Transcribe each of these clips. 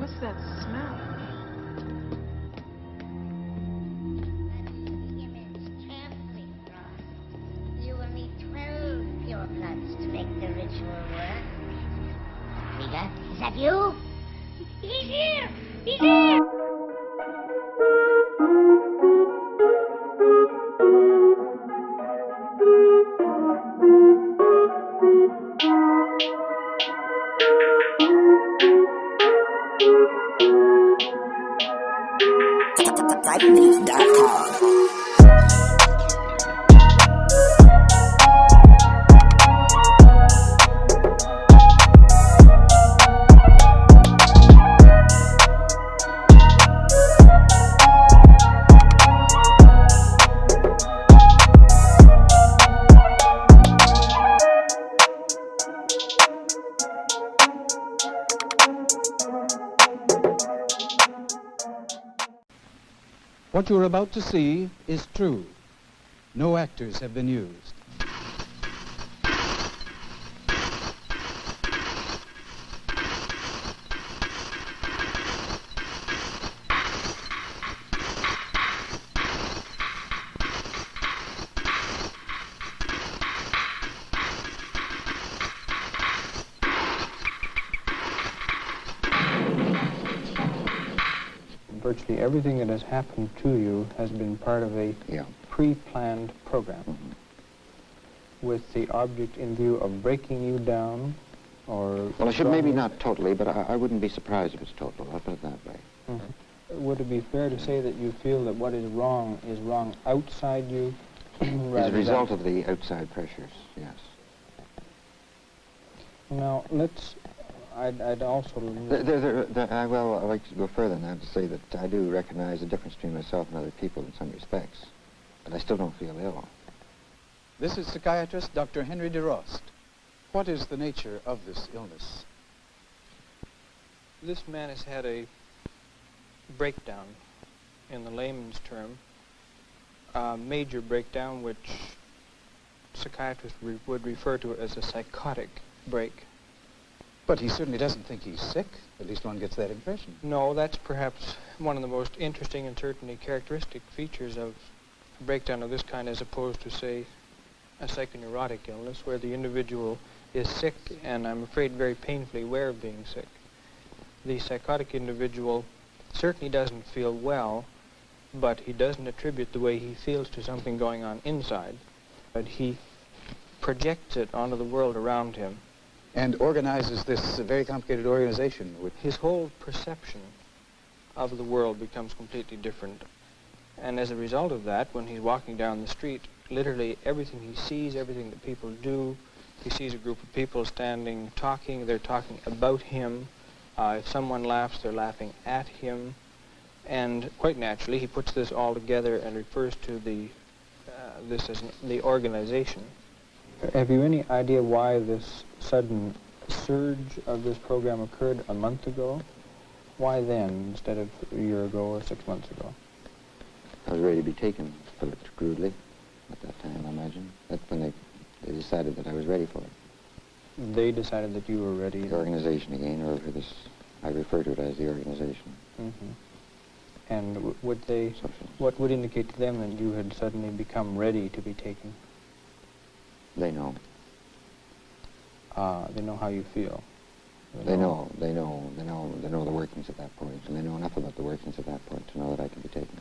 What's that smell? You will need 12 pure bloods to make the ritual work. Rita, is that you? He's here! He's here! What you're about to see is true. No actors have been used. Virtually everything that has happened to you has been part of a pre-planned program with the object in view of breaking you down or... Well, I should maybe not totally, but I wouldn't be surprised if it's total. I'll put it that way. Would it be fair to say that you feel that what is wrong outside you? As a result of the outside pressures, yes. Now, let's... I'd also... Well, I'd like to go further than that to say that I do recognize the difference between myself and other people in some respects, but I still don't feel ill. This is psychiatrist Dr. Henry DeRost. What is the nature of this illness? This man has had a breakdown, in the layman's term, a major breakdown which psychiatrists would refer to as a psychotic break. But he certainly doesn't think he's sick. At least one gets that impression. No, that's perhaps one of the most interesting and certainly characteristic features of a breakdown of this kind as opposed to, say, a psychoneurotic illness where the individual is sick and I'm afraid very painfully aware of being sick. The psychotic individual certainly doesn't feel well, but he doesn't attribute the way he feels to something going on inside, but he projects it onto the world around him. And organizes this very complicated organization. His whole perception of the world becomes completely different. And as a result of that, when he's walking down the street, literally everything he sees, everything that people do, he sees a group of people standing, talking, they're talking about him. If someone laughs, they're laughing at him. And quite naturally, he puts this all together and refers to this as the organization. Have you any idea why this sudden surge of this program occurred a month ago? Why then, instead of a year ago or 6 months ago? I was ready to be taken, to put it crudely, at that time, I imagine. That's when they decided that I was ready for it. They decided that you were ready? The organization again, or for this, I refer to it as the organization. And would they, what would indicate to them that you had suddenly become ready to be taken? They know. They know how you feel. They know the workings at that point, and they know enough about the workings at that point to know that I can be taken.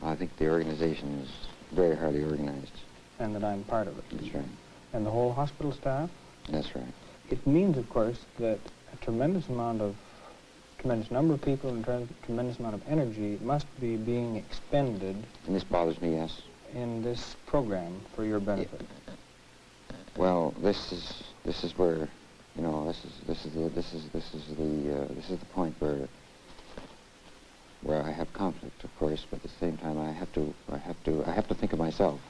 I think the organization is very highly organized. And that I'm part of it. That's right. And the whole hospital staff? That's right. It means, of course, that a tremendous number of people and a tremendous amount of energy must be being expended. And this bothers me, yes. In this program for your benefit. Well, this is where, you know, this is the point where I have conflict, of course, but at the same time I have to think of myself.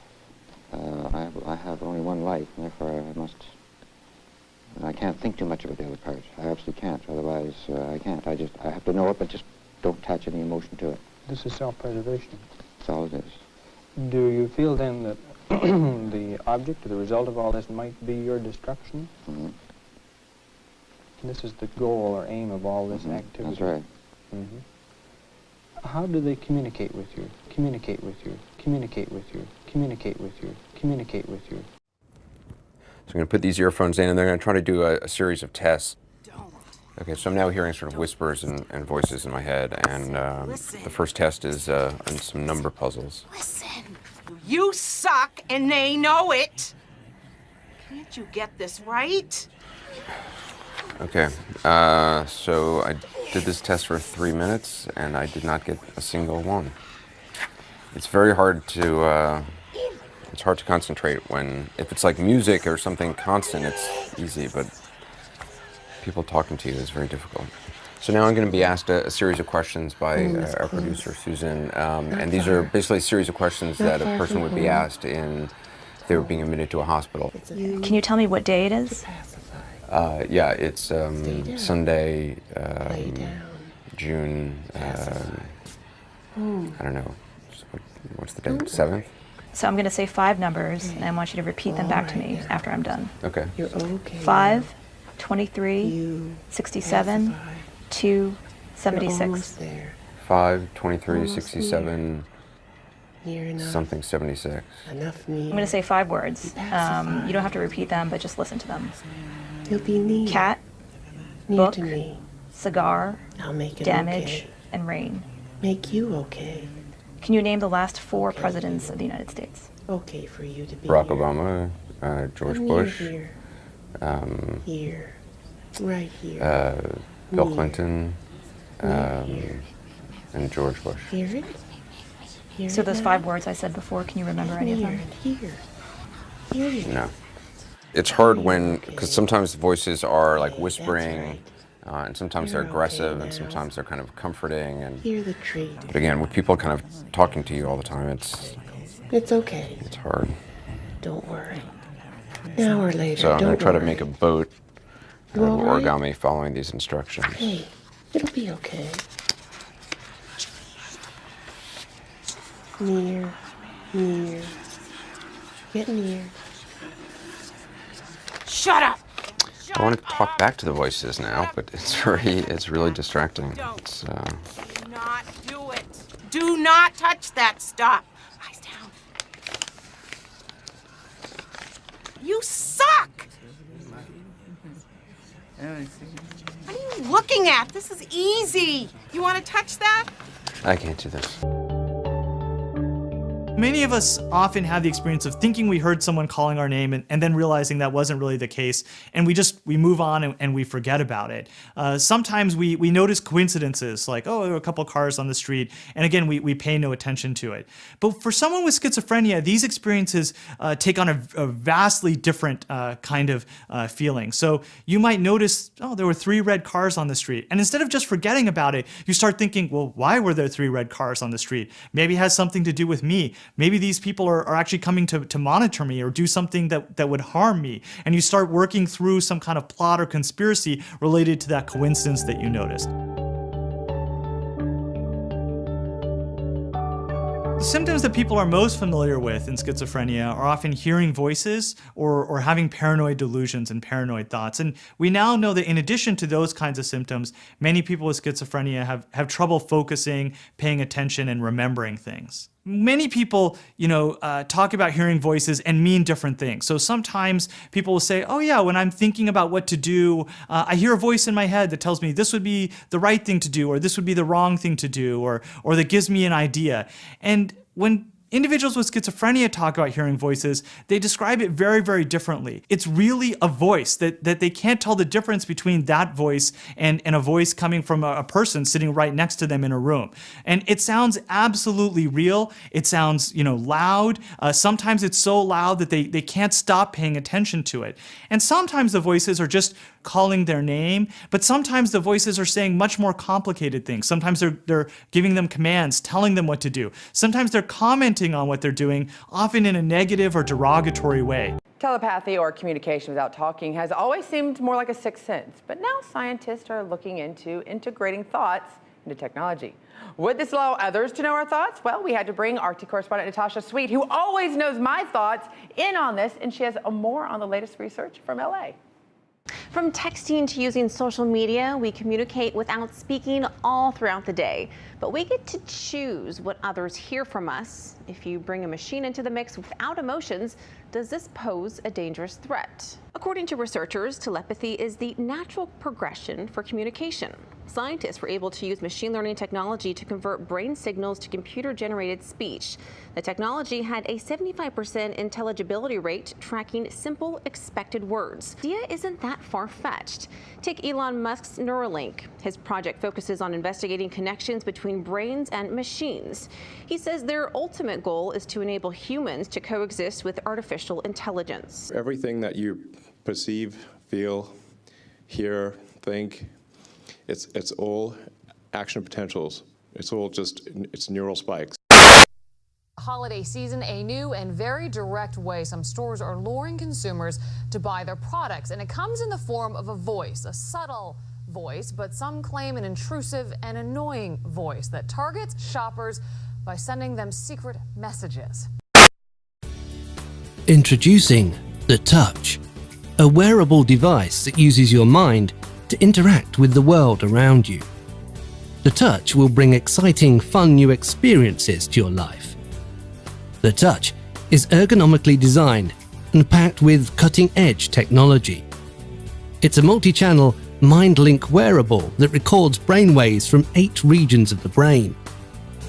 I have only one life, and therefore I can't think too much about the other part. I absolutely can't. Otherwise, I can't. I have to know it, but just don't attach any emotion to it. This is self-preservation. That's all it is. Do you feel then that the object or the result of all this might be your destruction? This is the goal or aim of all this activity. That's right. How do they communicate with you? Communicate with you? Communicate with you? Communicate with you? Communicate with you? So I'm going to put these earphones in, and they're going to try to do a series of tests. Okay, so I'm now hearing sort of whispers and voices in my head, and the first test is on some number puzzles. Listen, you suck, and they know it. Can't you get this right? Okay, so I did this test for 3 minutes, and I did not get a single one. It's very hard to concentrate if it's like music or something constant, it's easy, but people talking to you is very difficult. So now I'm going to be asked a series of questions by our producer, Susan, and these are basically a series of questions that a person would be asked if they were being admitted to a hospital. Can you tell me what day it is? Yeah, it's Sunday, June, I don't know, what's the date, 7th? So I'm going to say 5 numbers, and I want you to repeat them back to me after I'm done. Okay. 5, 23, 67, 2, 76. 5, 23, 67, something 76. I'm going to say 5 words. You don't have to repeat them, but just listen to them. Cat, book, cigar, damage, and rain. Make you okay. Can you name the last 4 presidents of the United States? Okay for you to be Barack here. Obama, George Bush, Here. Here. Right here. Bill Clinton, and George Bush. Hear it? Hear So it those now? 5 words I said before, can you remember any of them? Here. Hear it. No. It's hard because sometimes the voices are like whispering, and sometimes they're aggressive, and sometimes they're kind of comforting. Hear the tree. But again, with people kind of talking to you all the time, It's okay. it's hard. Don't worry. Now or later. So I'm going don't to try to worry. make a boat out You of all right? origami following these instructions. Hey, it'll be okay. Near. Near. Get near. Shut up! I want to talk back to the voices now, but it's really distracting. It's, Do not do it. Do not touch that stuff. Eyes down. You suck! What are you looking at? This is easy. You want to touch that? I can't do this. Many of us often have the experience of thinking we heard someone calling our name and then realizing that wasn't really the case, and we move on and we forget about it. Sometimes we notice coincidences like, oh, there were a couple cars on the street, and again, we pay no attention to it. But for someone with schizophrenia, these experiences take on a vastly different kind of feeling. So you might notice, oh, there were 3 red cars on the street, and instead of just forgetting about it, you start thinking, well, why were there 3 red cars on the street? Maybe it has something to do with me. Maybe these people are actually coming to monitor me or do something that would harm me. And you start working through some kind of plot or conspiracy related to that coincidence that you noticed. The symptoms that people are most familiar with in schizophrenia are often hearing voices or having paranoid delusions and paranoid thoughts. And we now know that in addition to those kinds of symptoms, many people with schizophrenia have trouble focusing, paying attention, and remembering things. Many people, talk about hearing voices and mean different things. So sometimes people will say, oh yeah, when I'm thinking about what to do, I hear a voice in my head that tells me this would be the right thing to do, or this would be the wrong thing to do, or that gives me an idea. And when individuals with schizophrenia talk about hearing voices, they describe it very, very differently. It's really a voice that they can't tell the difference between that voice and a voice coming from a person sitting right next to them in a room. And it sounds absolutely real. It sounds, loud. Sometimes it's so loud that they can't stop paying attention to it. And sometimes the voices are just calling their name, but sometimes the voices are saying much more complicated things. Sometimes they're giving them commands, telling them what to do. Sometimes they're commenting on what they're doing, often in a negative or derogatory way. Telepathy, or communication without talking, has always seemed more like a sixth sense, but now scientists are looking into integrating thoughts into technology. Would this allow others to know our thoughts? Well, we had to bring Arctic correspondent Natasha Sweet, who always knows my thoughts, in on this, and she has more on the latest research from LA. From texting to using social media, we communicate without speaking all throughout the day. But we get to choose what others hear from us. If you bring a machine into the mix without emotions, does this pose a dangerous threat? According to researchers, telepathy is the natural progression for communication. Scientists were able to use machine learning technology to convert brain signals to computer-generated speech. The technology had a 75% intelligibility rate, tracking simple, expected words. The idea isn't that far-fetched. Take Elon Musk's Neuralink. His project focuses on investigating connections between brains and machines. He says their ultimate goal is to enable humans to coexist with artificial intelligence. Everything that you perceive, feel, hear, think, it's all action potentials. It's all just, it's neural spikes. Holiday season, a new and very direct way some stores are luring consumers to buy their products. And it comes in the form of a voice, a subtle voice, but some claim an intrusive and annoying voice that targets shoppers by sending them secret messages. Introducing the Touch, a wearable device that uses your mind to interact with the world around you. The Touch will bring exciting, fun new experiences to your life. The Touch is ergonomically designed and packed with cutting-edge technology. It's a multi-channel mind-link wearable that records brainwaves from 8 regions of the brain.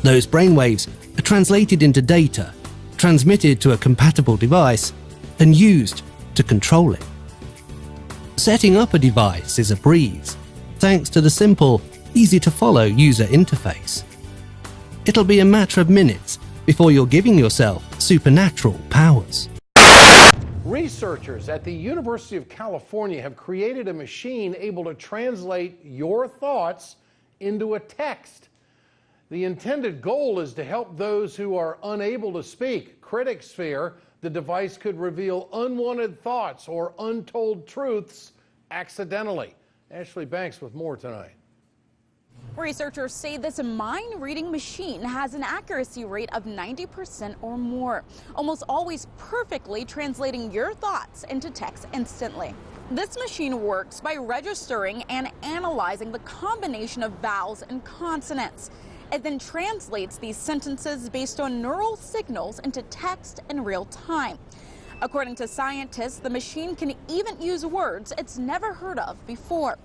Those brainwaves are translated into data, transmitted to a compatible device, and used to control it. Setting up a device is a breeze, thanks to the simple, easy-to-follow user interface. It'll be a matter of minutes before you're giving yourself supernatural powers. Researchers at the University of California have created a machine able to translate your thoughts into a text. The intended goal is to help those who are unable to speak. Critics fear the device could reveal unwanted thoughts or untold truths accidentally. Ashley Banks with more tonight. Researchers say this mind-reading machine has an accuracy rate of 90% or more, almost always perfectly translating your thoughts into text instantly. This machine works by registering and analyzing the combination of vowels and consonants. It then translates these sentences based on neural signals into text in real time. According to scientists, the machine can even use words it's never heard of before.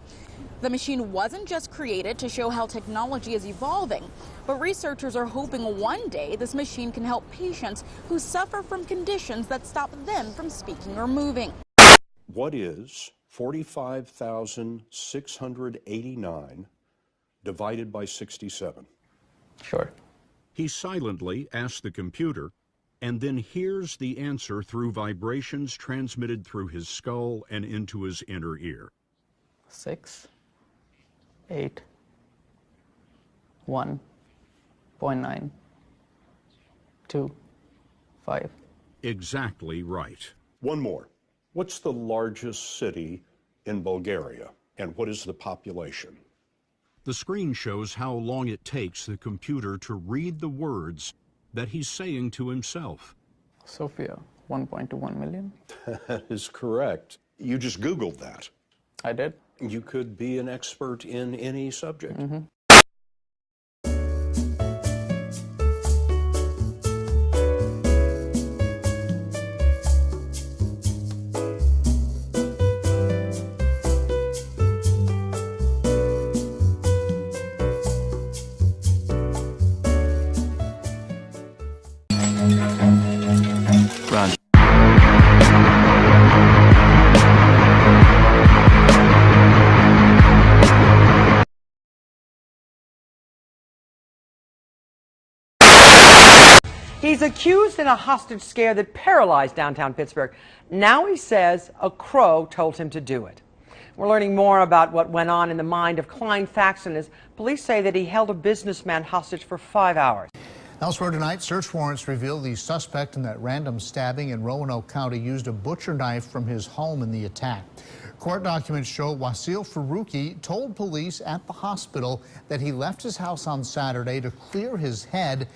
The machine wasn't just created to show how technology is evolving, but researchers are hoping one day this machine can help patients who suffer from conditions that stop them from speaking or moving. What is 45,689 divided by 67? Sure. He silently asks the computer and then hears the answer through vibrations transmitted through his skull and into his inner ear. 6, 8, 1.9, 2, 5. Exactly right. One more. What's the largest city in Bulgaria, and what is the population? The screen shows how long it takes the computer to read the words that he's saying to himself. Sofia, 1.21 million. That is correct. You just Googled that. I did. You could be an expert in any subject. Mm-hmm. Run. He's accused in a hostage scare that paralyzed downtown Pittsburgh. Now he says a crow told him to do it. We're learning more about what went on in the mind of Klein Faxon as police say that he held a businessman hostage for 5 hours. Elsewhere tonight, search warrants reveal the suspect in that random stabbing in Roanoke County used a butcher knife from his home in the attack. Court documents show Wasil Faruqi told police at the hospital that he left his house on Saturday to clear his head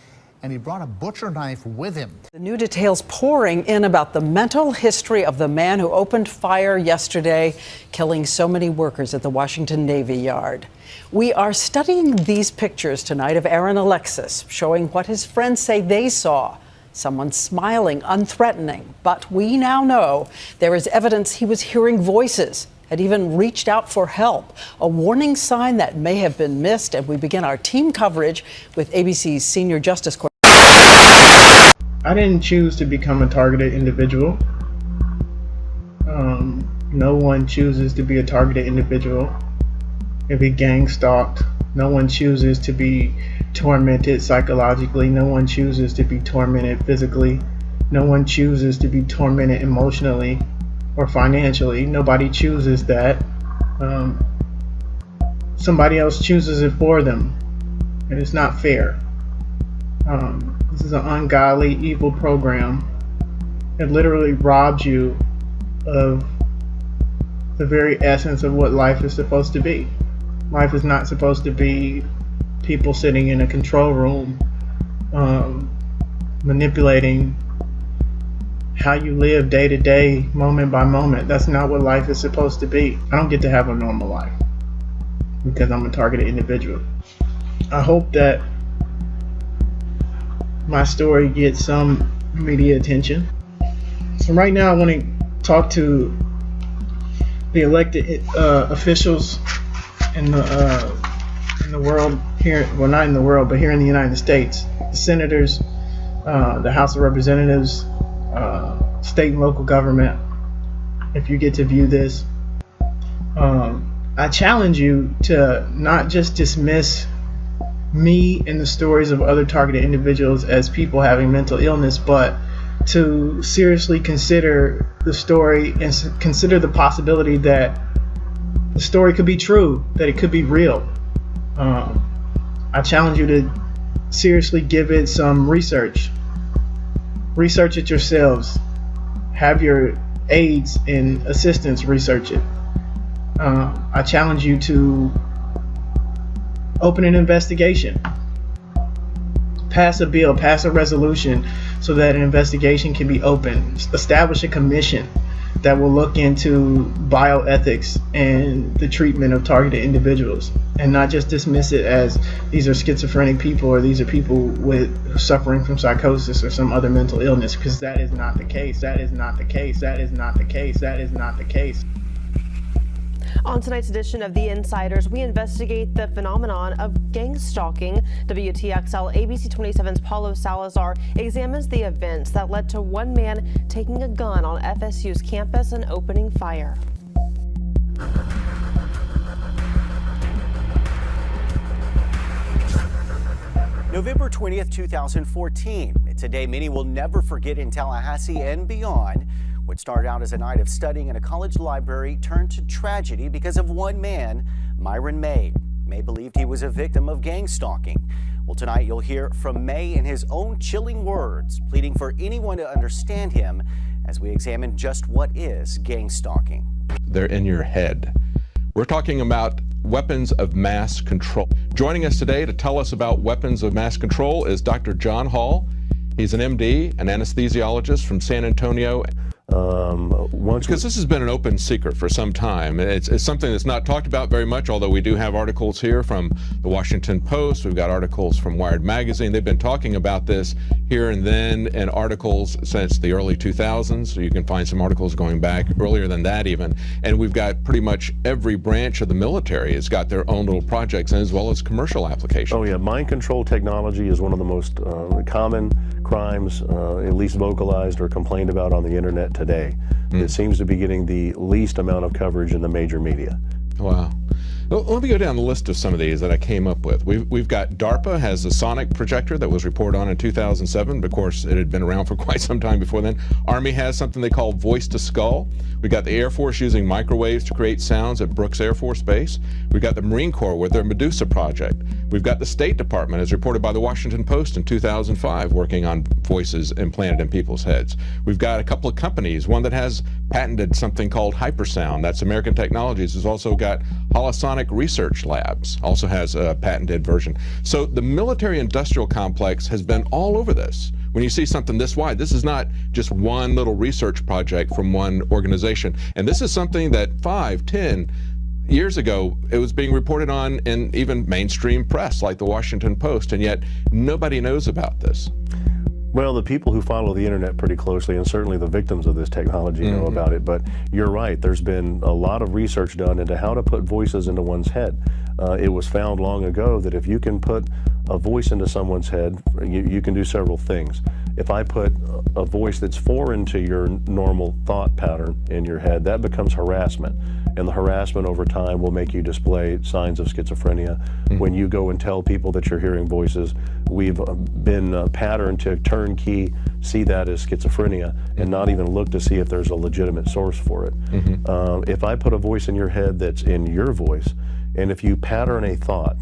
and he brought a butcher knife with him. The new details pouring in about the mental history of the man who opened fire yesterday, killing so many workers at the Washington Navy Yard. We are studying these pictures tonight of Aaron Alexis, showing what his friends say they saw. Someone smiling, unthreatening. But we now know there is evidence he was hearing voices, had even reached out for help, a warning sign that may have been missed. And we begin our team coverage with ABC's senior justice court. I didn't choose to become a targeted individual. No one chooses to be a targeted individual and be gang stalked. No one chooses to be tormented psychologically. No one chooses to be tormented physically. No one chooses to be tormented emotionally or financially. Nobody chooses that. Somebody else chooses it for them, and it's not fair. This is an ungodly, evil program. It literally robs you of the very essence of what life is supposed to be. Life is not supposed to be people sitting in a control room manipulating how you live day to day, moment by moment. That's not what life is supposed to be. I don't get to have a normal life because I'm a targeted individual. I hope that my story gets some media attention. So right now I want to talk to the elected officials in the world here, well, not in the world, but here in the United States, the senators, the House of Representatives, state and local government. If you get to view this, I challenge you to not just dismiss me and the stories of other targeted individuals as people having mental illness, but to seriously consider the story and consider the possibility that the story could be true, that it could be real. I challenge you to seriously give it some research. Research it yourselves. Have your aides and assistants research it. I challenge you to open an investigation. Pass a bill, pass a resolution so that an investigation can be opened. Establish a commission that will look into bioethics and the treatment of targeted individuals, and not just dismiss it as these are schizophrenic people or these are people with suffering from psychosis or some other mental illness, because that is not the case. That is not the case. That is not the case. That is not the case. On tonight's edition of The Insiders, we investigate the phenomenon of gang stalking. WTXL ABC 27's Paulo Salazar examines the events that led to one man taking a gun on FSU's campus and opening fire. November 20th, 2014. It's a day many will never forget in Tallahassee and beyond. What started out as a night of studying in a college library turned to tragedy because of one man, Myron May. May believed he was a victim of gang stalking. Well, tonight you'll hear from May in his own chilling words, pleading for anyone to understand him as we examine just what is gang stalking. They're in your head. We're talking about weapons of mass control. Joining us today to tell us about weapons of mass control is Dr. John Hall. He's an MD, an anesthesiologist from San Antonio. Because this has been an open secret for some time. It's something that's not talked about very much, although we do have articles here from the Washington Post. We've got articles from Wired Magazine. They've been talking about this here and then in articles since the early 2000s. So you can find some articles going back earlier than that even. And we've got pretty much every branch of the military has got their own little projects, as well as commercial applications. Oh yeah, mind control technology is one of the most common crimes, at least vocalized or complained about on the internet today. It seems to be getting the least amount of coverage in the major media. Wow. Well, let me go down the list of some of these that I came up with. We've got DARPA has a sonic projector that was reported on in 2007, but of course it had been around for quite some time before then. Army has something they call voice to skull. We've got the Air Force using microwaves to create sounds at Brooks Air Force Base. We've got the Marine Corps with their Medusa project. We've got the State Department, as reported by the Washington Post in 2005, working on voices implanted in people's heads. We've got a couple of companies, one that has patented something called hypersound. That's American Technologies. Has also got Holosonic Research Labs, also has a patented version. So the military-industrial complex has been all over this. When you see something this wide, this is not just one little research project from one organization. And this is something that 5, 10 years ago, it was being reported on in even mainstream press like the Washington Post, and yet nobody knows about this. Well, the people who follow the internet pretty closely, and certainly the victims of this technology, know about it. But you're right, there's been a lot of research done into how to put voices into one's head. It was found long ago that if you can put a voice into someone's head, you can do several things. If I put a voice that's foreign to your normal thought pattern in your head, that becomes harassment. And the harassment over time will make you display signs of schizophrenia. When you go and tell people that you're hearing voices, we've been patterned to turnkey see that as schizophrenia and not even look to see if there's a legitimate source for it. If I put a voice in your head that's in your voice, and if you pattern a thought,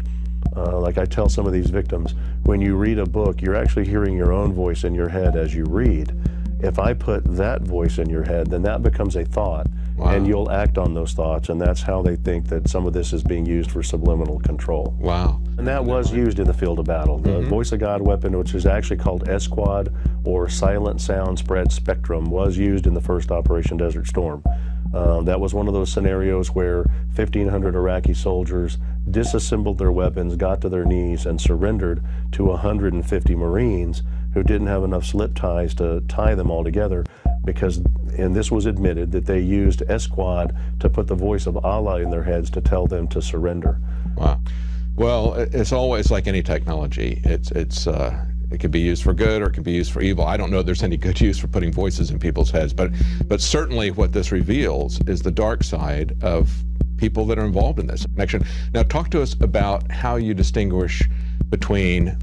like I tell some of these victims, when you read a book, you're actually hearing your own voice in your head as you read. If I put that voice in your head, then that becomes a thought, and you'll act on those thoughts, and that's how they think that some of this is being used for subliminal control. Wow. And that was used in the field of battle. The Voice of God weapon, which is actually called S-Quad, or Silent Sound Spread Spectrum, was used in the first Operation Desert Storm. That was one of those scenarios where 1,500 Iraqi soldiers disassembled their weapons, got to their knees, and surrendered to 150 Marines who didn't have enough slip ties to tie them all together because, and this was admitted, that they used S-Quad to put the voice of Allah in their heads to tell them to surrender. Wow. Well, it's always like any technology. It can be used for good or it can be used for evil. I don't know if there's any good use for putting voices in people's heads, but certainly what this reveals is the dark side of people that are involved in this connection. Now, talk to us about how you distinguish between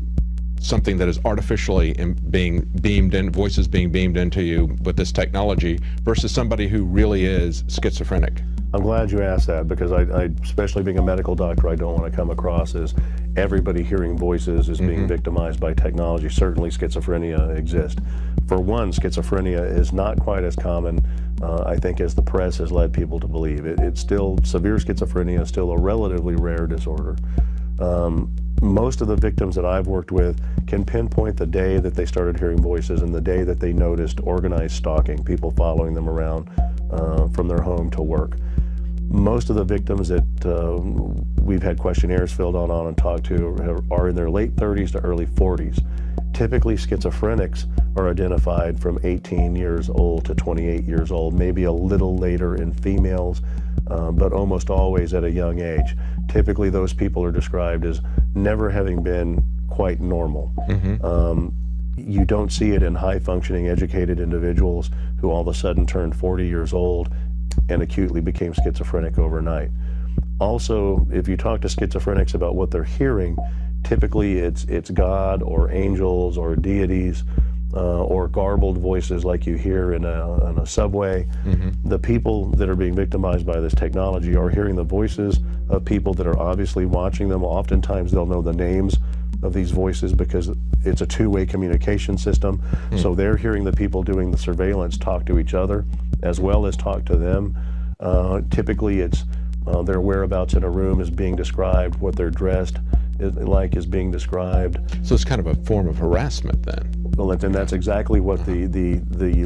something that is artificially being beamed in, voices being beamed into you with this technology, versus somebody who really is schizophrenic. I'm glad you asked that, because I especially being a medical doctor, I don't want to come across as everybody hearing voices is being victimized by technology. Certainly schizophrenia exists. For one, schizophrenia is not quite as common, I think, as the press has led people to believe. It's still, severe schizophrenia is still a relatively rare disorder. Most of the victims that I've worked with can pinpoint the day that they started hearing voices and the day that they noticed organized stalking, people following them around from their home to work. Most of the victims that we've had questionnaires filled out on and talked to are in their late 30s to early 40s. Typically, schizophrenics are identified from 18 years old to 28 years old, maybe a little later in females, but almost always at a young age. Typically, those people are described as never having been quite normal. You don't see it in high-functioning, educated individuals who all of a sudden turned 40 years old and acutely became schizophrenic overnight. Also, if you talk to schizophrenics about what they're hearing, typically it's God or angels or deities or garbled voices like you hear in a subway. The people that are being victimized by this technology are hearing the voices of people that are obviously watching them. Oftentimes they'll know the names of these voices because it's a two-way communication system. So they're hearing the people doing the surveillance talk to each other as well as talk to them. Typically it's their whereabouts in a room is being described, what they're dressed like is being described. So it's kind of a form of harassment then. Well, and that's exactly what the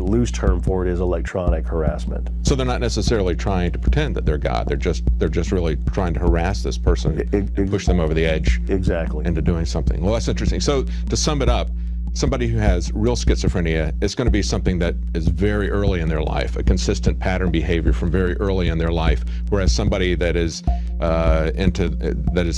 loose term for it is, electronic harassment. So they're not necessarily trying to pretend that they're God. They're just really trying to harass this person and push them over the edge. Exactly. Into doing something. Well, that's interesting. So to sum it up, somebody who has real schizophrenia, it's going to be something that is very early in their life, a consistent pattern behavior from very early in their life, whereas somebody that is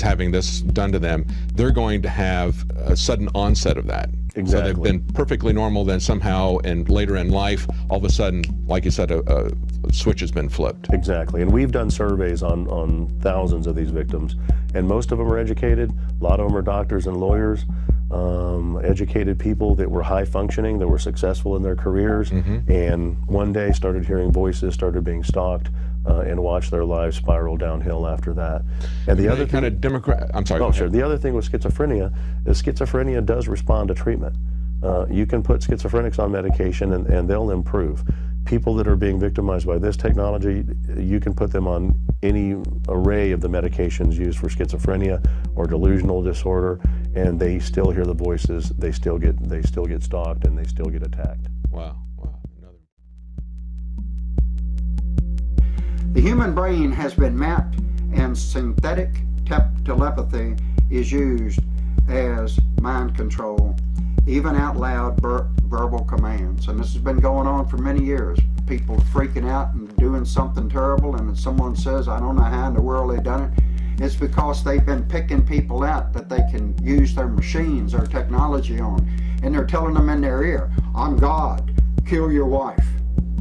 having this done to them, they're going to have a sudden onset of that. Exactly. So they've been perfectly normal, then somehow and later in life, all of a sudden, like you said, a switch has been flipped. Exactly, and we've done surveys on thousands of these victims, and most of them are educated. A lot of them are doctors and lawyers, educated people that were high functioning, that were successful in their careers, and one day started hearing voices, started being stalked, and watch their lives spiral downhill after that. And the other kind of Democrat. I'm sorry. Oh, sure. The other thing with schizophrenia is schizophrenia does respond to treatment. You can put schizophrenics on medication and they'll improve. People that are being victimized by this technology, you can put them on any array of the medications used for schizophrenia or delusional disorder, and they still hear the voices. They still get stalked, and they still get attacked. Wow. The human brain has been mapped, and synthetic telepathy is used as mind control, even out loud verbal commands. And this has been going on for many years. People freaking out and doing something terrible, and someone says, I don't know how in the world they've done it. It's because they've been picking people out that they can use their machines or technology on. And they're telling them in their ear, I'm God, kill your wife.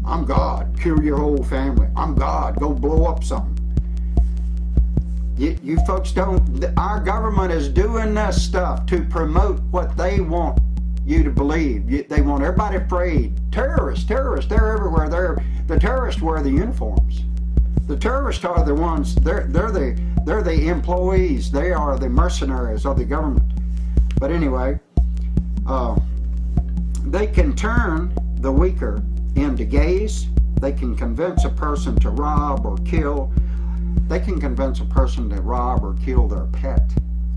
I'm God, kill your whole family. I'm God, go blow up something. You folks don't, our government is doing this stuff to promote what they want you to believe. They want everybody afraid. Terrorists, they're everywhere. The terrorists wear the uniforms. The terrorists are the ones, they're the employees. They are the mercenaries of the government. But anyway, they can turn the weaker into gays. They can convince a person to rob or kill. They can convince a person to rob or kill their pet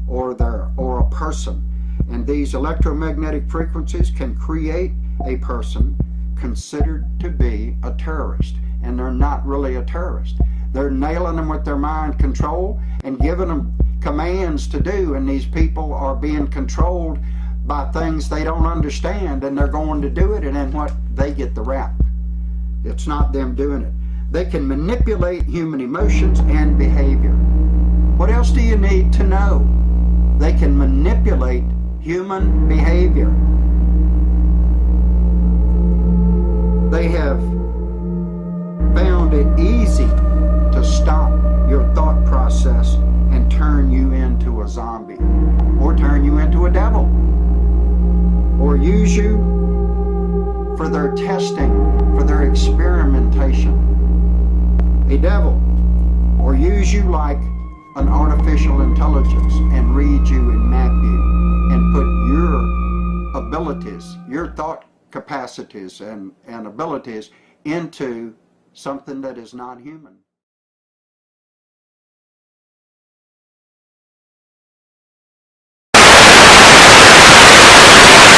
or a person. And these electromagnetic frequencies can create a person considered to be a terrorist. And they're not really a terrorist. They're nailing them with their mind control and giving them commands to do. And these people are being controlled by things they don't understand, and they're going to do it, and then what? They get the rap. It's not them doing it. They can manipulate human emotions and behavior. What else do you need to know? They can manipulate human behavior. They have found it easy to stop your thought process and turn you into a zombie, or turn you into a devil, or use you for their testing, for their experimentation. A devil, or use you like an artificial intelligence and read you and map you and put your abilities, your thought capacities and abilities into something that is not human.